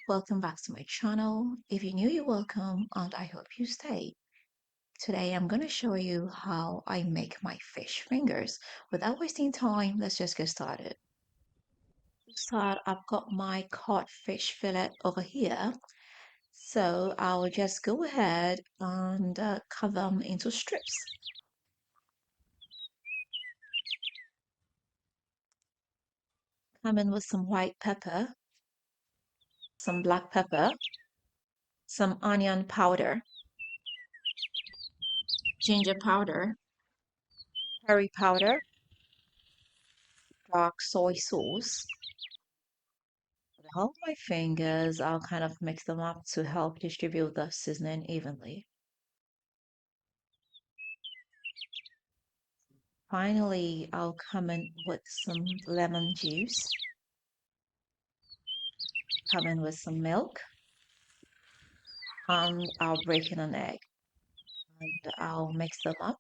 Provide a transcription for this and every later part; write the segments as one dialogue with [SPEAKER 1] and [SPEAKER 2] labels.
[SPEAKER 1] Welcome back to my channel. If you're new, you're welcome, and I hope you stay. Today, I'm going to show you how I make my fish fingers. Without wasting time, let's just get started. To start, I've got my cod fish fillet over here. So I'll just go ahead and cut them into strips. Come in with some white pepper, some black pepper, some onion powder, ginger powder, curry powder, dark soy sauce. With the help of my fingers, I'll kind of mix them up to help distribute the seasoning evenly. Finally, I'll come in with some lemon juice, come in with some milk, and I'll break in an egg and I'll mix them up.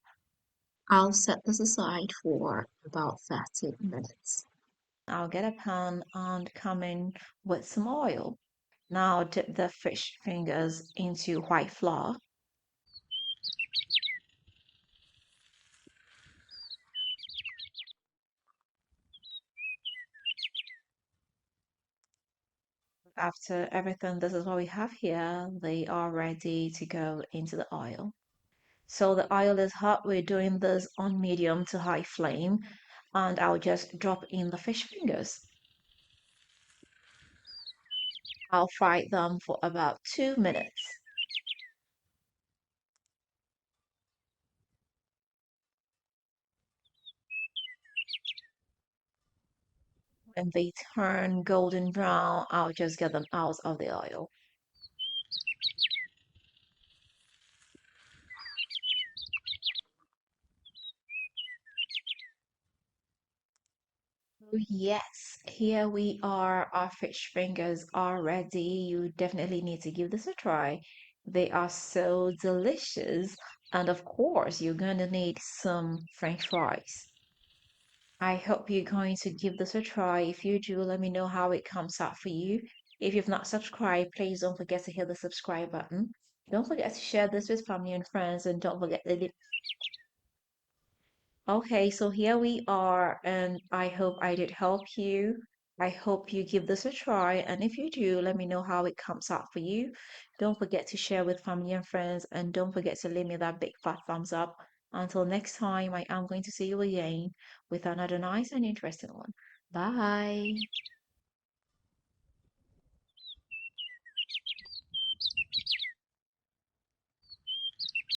[SPEAKER 1] I'll set this aside for about 30 minutes. I'll get a pan and come in with some oil. Now dip the fish fingers into white flour. After everything, this is what we have here. They are ready to go into the oil. So the oil is hot. We're doing this on medium to high flame, and I'll just drop in the fish fingers. I'll fry them for about 2 minutes. When they turn golden brown, I'll just get them out of the oil. Oh, yes, here we are. Our fish fingers are ready. You definitely need to give this a try. They are so delicious. And of course, you're going to need some French fries. I hope you're going to give this a try. If you do, let me know how it comes out for you. If you've not subscribed, please don't forget to hit the subscribe button. Don't forget to share this with family and friends, and don't forget to Okay, so here we are, and I hope I did help you. I hope you give this a try, and if you do, let me know how it comes out for you. Don't forget to share with family and friends, and don't forget to leave me that big fat thumbs up. Until next time, I am going to see you again with another nice and interesting one. Bye.